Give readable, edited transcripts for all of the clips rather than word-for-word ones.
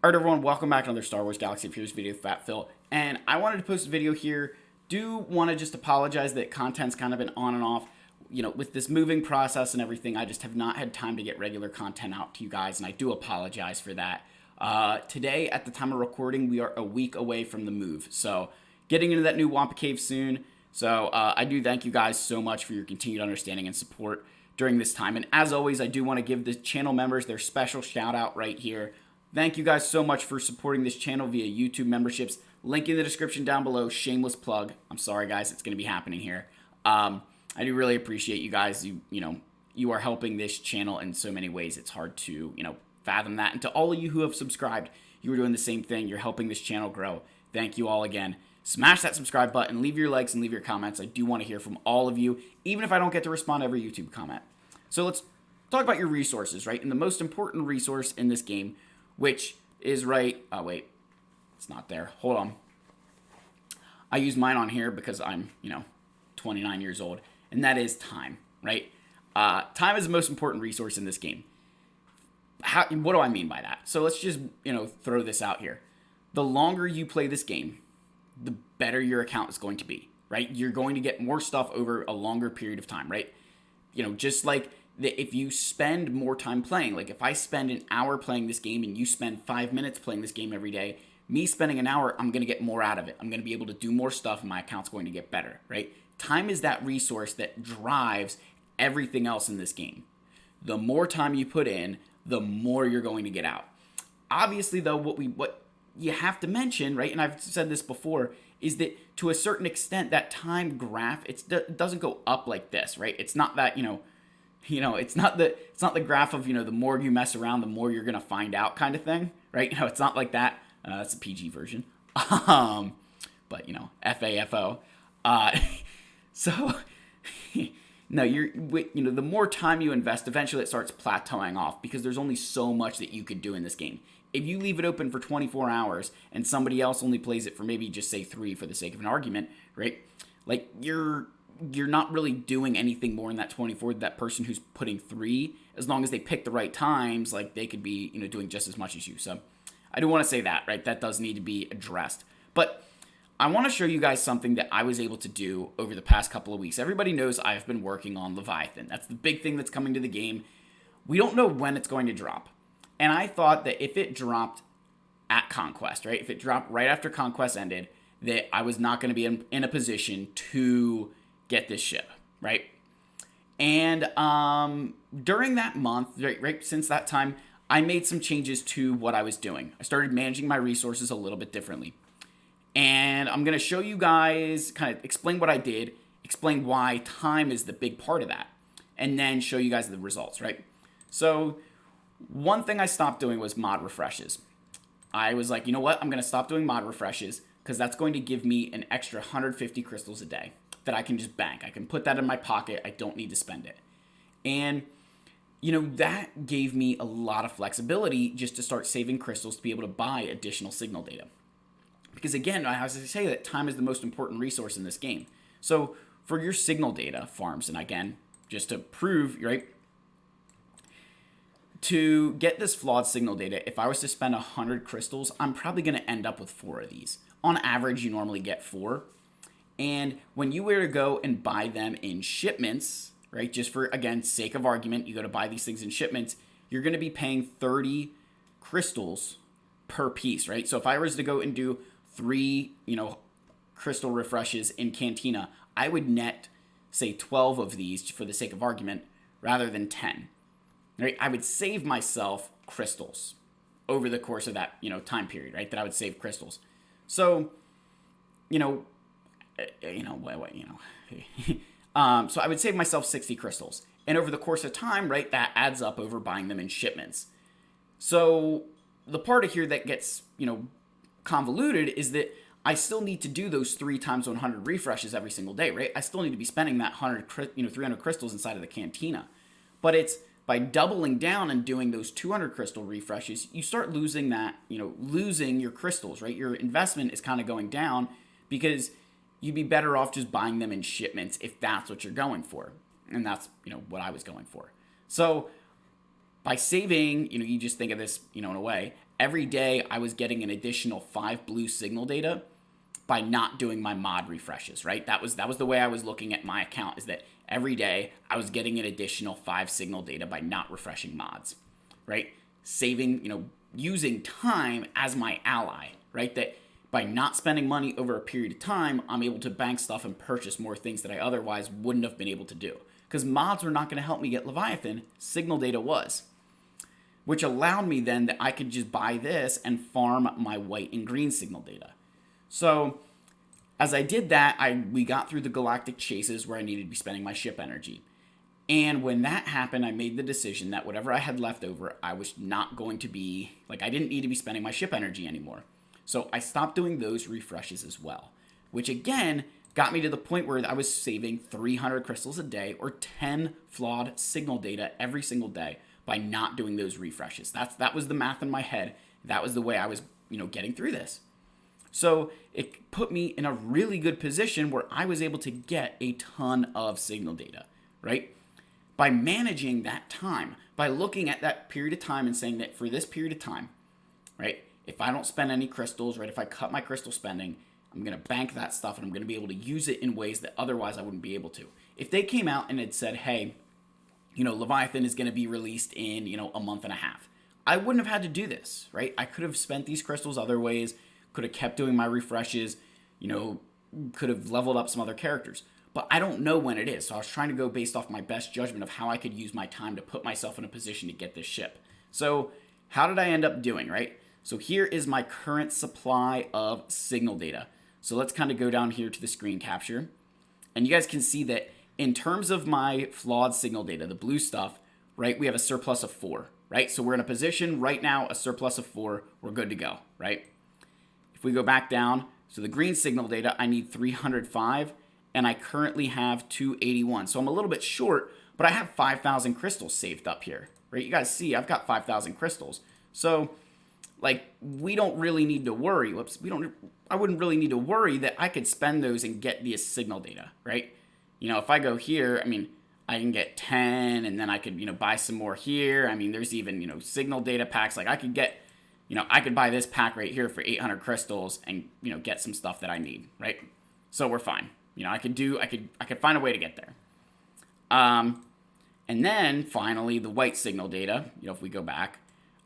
Alright everyone, welcome back to another Star Wars Galaxy of Heroes video, Fat Phil. And I wanted to post a video here. Do want to just apologize that content's kind of been on and off. You know, with this moving process and everything, I just have not had time to get regular content out to you guys, and I do apologize for that. Today, at the time of recording, we are a week away from the move. So, getting into that new Wampa Cave soon. So, I do thank you guys so much for your continued understanding and support during this time. And as always, I do want to give the channel members their special shout out right here. Thank you guys so much for supporting this channel via YouTube memberships. Link in the description down below. Shameless plug. I'm sorry, guys. It's going to be happening here. I do really appreciate you guys. You are helping this channel in so many ways. It's hard to, fathom that. And to all of you who have subscribed, you are doing the same thing. You're helping this channel grow. Thank you all again. Smash that subscribe button. Leave your likes and leave your comments. I do want to hear from all of you, even if I don't get to respond to every YouTube comment. So let's talk about your resources, right? And the most important resource in this game, which is right, oh wait, it's not there, hold on. I use mine on here because I'm, 29 years old, and that is time, right? Time is the most important resource in this game. What do I mean by that? So let's just, throw this out here. The longer you play this game, the better your account is going to be, right? You're going to get more stuff over a longer period of time, right? Just like if you spend more time playing, like if I spend an hour playing this game and you spend 5 minutes playing this game every day, me spending an hour, I'm going to get more out of it. I'm going to be able to do more stuff and my account's going to get better, right? Time is that resource that drives everything else in this game. The more time you put in, the more you're going to get out. Obviously, though, what you have to mention, right, and I've said this before, is that to a certain extent, that time graph, it doesn't go up like this, right? It's not that, it's not the graph of, the more you mess around, the more you're going to find out kind of thing, right? It's not like that. That's a PG version. But, FAFO. So, no, the more time you invest, eventually it starts plateauing off because there's only so much that you could do in this game. If you leave it open for 24 hours and somebody else only plays it for maybe just say 3 for the sake of an argument, right? Like you're not really doing anything more in that 24 than that person who's putting 3. As long as they pick the right times, like they could be, doing just as much as you. So I do want to say that, right? That does need to be addressed. But I want to show you guys something that I was able to do over the past couple of weeks. Everybody knows I've been working on Leviathan. That's the big thing that's coming to the game. We don't know when it's going to drop. And I thought that if it dropped at Conquest, right? If it dropped right after Conquest ended, that I was not going to be in a position to get this ship, right? And during that month, right since that time, I made some changes to what I was doing. I started managing my resources a little bit differently. And I'm going to show you guys, kind of explain what I did, explain why time is the big part of that, and then show you guys the results, right? So one thing I stopped doing was mod refreshes. I was like, you know what? I'm going to stop doing mod refreshes because that's going to give me an extra 150 crystals a day that I can just bank. I can put that in my pocket. I don't need to spend it. And, that gave me a lot of flexibility just to start saving crystals to be able to buy additional signal data. Because again, as I say, that time is the most important resource in this game. So for your signal data farms, and again, just to prove, right, to get this flawed signal data, if I was to spend 100 crystals, I'm probably going to end up with 4 of these. On average, you normally get 4. And when you were to go and buy them in shipments, right, just for, again, sake of argument, you go to buy these things in shipments, you're going to be paying 30 crystals per piece, right? So if I was to go and do 3, crystal refreshes in Cantina, I would net, say, 12 of these for the sake of argument rather than 10. Right? I would save myself crystals over the course of that, time period, right? That I would save crystals. So, so I would save myself 60 crystals. And over the course of time, right, that adds up over buying them in shipments. So the part of here that gets, convoluted is that I still need to do those 3 times 100 refreshes every single day, right? I still need to be spending that 300 crystals inside of the Cantina. But it's by doubling down and doing those 200 crystal refreshes, you start losing that, losing your crystals, right? Your investment is kind of going down because you'd be better off just buying them in shipments if that's what you're going for. And that's, what I was going for. So by saving, you just think of this, in a way, every day I was getting an additional 5 blue signal data by not doing my mod refreshes, right? That was the way I was looking at my account, is that every day I was getting an additional 5 signal data by not refreshing mods, right? Saving, using time as my ally, right? That by not spending money over a period of time, I'm able to bank stuff and purchase more things that I otherwise wouldn't have been able to do. Because mods were not going to help me get Leviathan, signal data was. Which allowed me then that I could just buy this and farm my white and green signal data. So as I did that, we got through the galactic chases where I needed to be spending my ship energy. And when that happened, I made the decision that whatever I had left over, I was not going to be, I didn't need to be spending my ship energy anymore. So I stopped doing those refreshes as well, which again got me to the point where I was saving 300 crystals a day or 10 flawed signal data every single day by not doing those refreshes. That was the math in my head. That was the way I was, getting through this. So it put me in a really good position where I was able to get a ton of signal data, right? By managing that time, by looking at that period of time and saying that for this period of time, right, if I don't spend any crystals, right, if I cut my crystal spending, I'm going to bank that stuff and I'm going to be able to use it in ways that otherwise I wouldn't be able to. If they came out and had said, hey, Leviathan is going to be released in, a month and a half, I wouldn't have had to do this, right? I could have spent these crystals other ways, could have kept doing my refreshes, could have leveled up some other characters. But I don't know when it is, so I was trying to go based off my best judgment of how I could use my time to put myself in a position to get this ship. So how did I end up doing, right? So here is my current supply of signal data. So let's kind of go down here to the screen capture. And you guys can see that in terms of my flawed signal data, the blue stuff, right, we have a surplus of 4, right? So we're in a position right now, a surplus of 4, we're good to go, right? If we go back down, so the green signal data, I need 305, and I currently have 281. So I'm a little bit short, but I have 5,000 crystals saved up here, right? You guys see, I've got 5,000 crystals. So, we don't really need to worry. I wouldn't really need to worry that I could spend those and get the signal data, right? If I go here, I can get 10, and then I could, buy some more here. There's even, signal data packs. I could get, I could buy this pack right here for 800 crystals and, get some stuff that I need, right? So we're fine. I could find a way to get there. And then finally the white signal data, if we go back,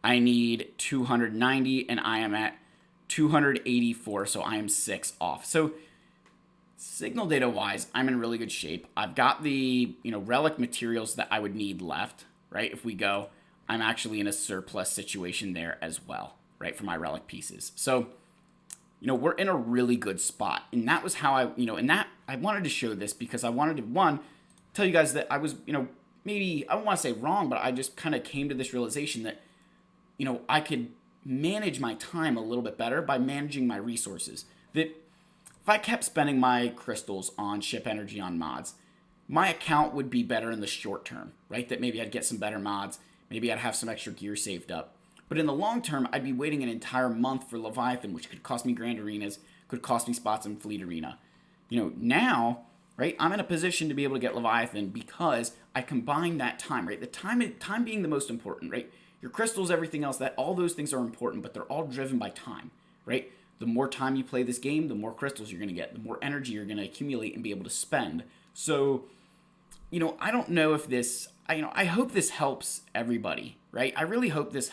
I need 290 and I am at 284. So I am 6 off. So signal data wise, I'm in really good shape. I've got the, relic materials that I would need left, right? If we go, I'm actually in a surplus situation there as well, right? For my relic pieces. So, we're in a really good spot. And that was how I wanted to show this because I wanted to, one, tell you guys that I was, maybe, I don't want to say wrong, but I just kind of came to this realization that, I could manage my time a little bit better by managing my resources. That if I kept spending my crystals on ship energy on mods, my account would be better in the short term, right? That maybe I'd get some better mods, maybe I'd have some extra gear saved up. But in the long term, I'd be waiting an entire month for Leviathan, which could cost me Grand Arenas, could cost me spots in Fleet Arena. Now, right, I'm in a position to be able to get Leviathan because I combine that time, right? The time being the most important, right? Your crystals, everything else, that all those things are important, but they're all driven by time, right? The more time you play this game, the more crystals you're going to get, the more energy you're going to accumulate and be able to spend. So, I don't know if this, I hope this helps everybody, right? I really hope this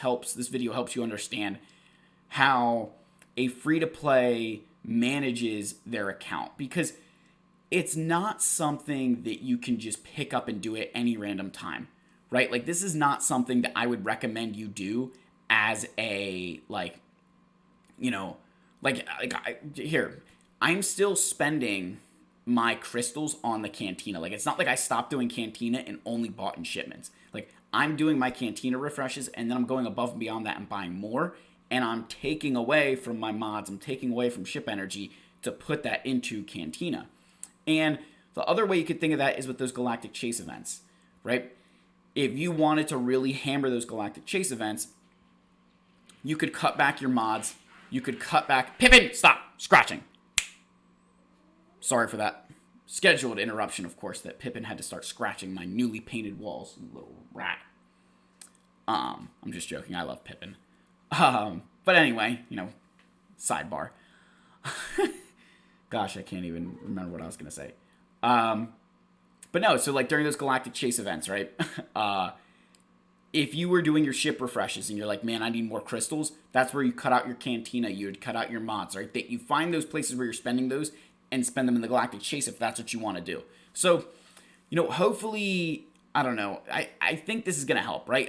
video helps you understand how a free-to-play manages their account, because it's not something that you can just pick up and do at any random time, right? This is not something that I would recommend you do as a, here, I'm still spending my crystals on the Cantina. It's not like I stopped doing Cantina and only bought in shipments. I'm doing my Cantina refreshes, and then I'm going above and beyond that and buying more, and I'm taking away from my mods, I'm taking away from ship energy to put that into Cantina. And the other way you could think of that is with those Galactic Chase events, right? If you wanted to really hammer those Galactic Chase events, you could cut back your mods. You could cut back... Pippin, stop scratching. Sorry for that scheduled interruption, of course, that Pippin had to start scratching my newly painted walls. Little rat. I'm just joking. I love Pippin. But anyway, sidebar. Gosh, I can't even remember what I was going to say. But no, so like during those Galactic Chase events, right? If you were doing your ship refreshes and you're like, man, I need more crystals, that's where you cut out your cantina, you would cut out your mods, right? That you find those places where you're spending those and spend them in the Galactic Chase if that's what you want to do. So, hopefully, I don't know. I think this is going to help, right?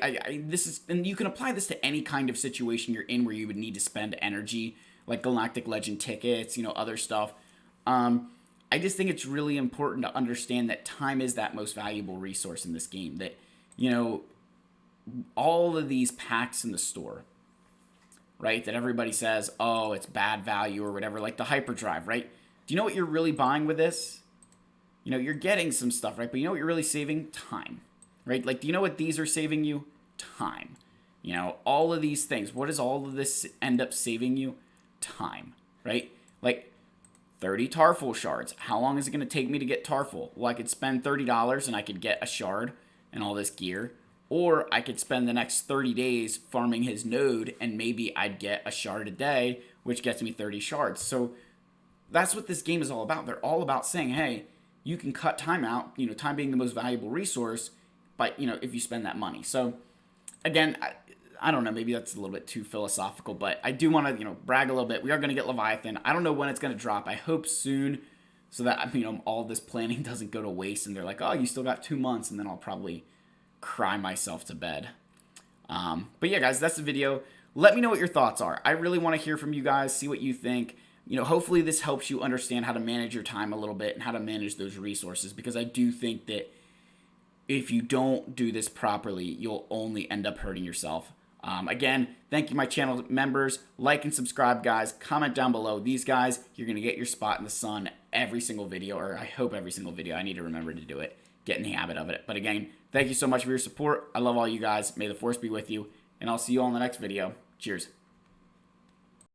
And you can apply this to any kind of situation you're in where you would need to spend energy, like Galactic Legend tickets, other stuff. I just think it's really important to understand that time is that most valuable resource in this game. That, all of these packs in the store, right? That everybody says, oh, it's bad value or whatever, like the hyperdrive, right? Do you know what you're really buying with this? You're getting some stuff, right? But you know what you're really saving? Time, right? Like, do you know what these are saving you? Time. All of these things. What does all of this end up saving you? Time, right? Like 30 Tarful shards. How long is it going to take me to get Tarful? Well, I could spend $30 and I could get a shard and all this gear. Or I could spend the next 30 days farming his node and maybe I'd get a shard a day, which gets me 30 shards. So that's what this game is all about. They're all about saying, hey, you can cut time out, time being the most valuable resource, but, if you spend that money. So, again, I don't know, maybe that's a little bit too philosophical, but I do want to, brag a little bit. We are going to get Leviathan. I don't know when it's going to drop. I hope soon so that, all this planning doesn't go to waste and they're like, oh, you still got 2 months, and then I'll probably cry myself to bed. But yeah, guys, that's the video. Let me know what your thoughts are. I really want to hear from you guys, see what you think. Hopefully this helps you understand how to manage your time a little bit and how to manage those resources, because I do think that if you don't do this properly, you'll only end up hurting yourself. Again, thank you, my channel members. Like and subscribe, guys. Comment down below. These guys, you're going to get your spot in the sun every single video, or I hope every single video. I need to remember to do it. Get in the habit of it. But again, thank you so much for your support. I love all you guys. May the force be with you, and I'll see you all in the next video. Cheers.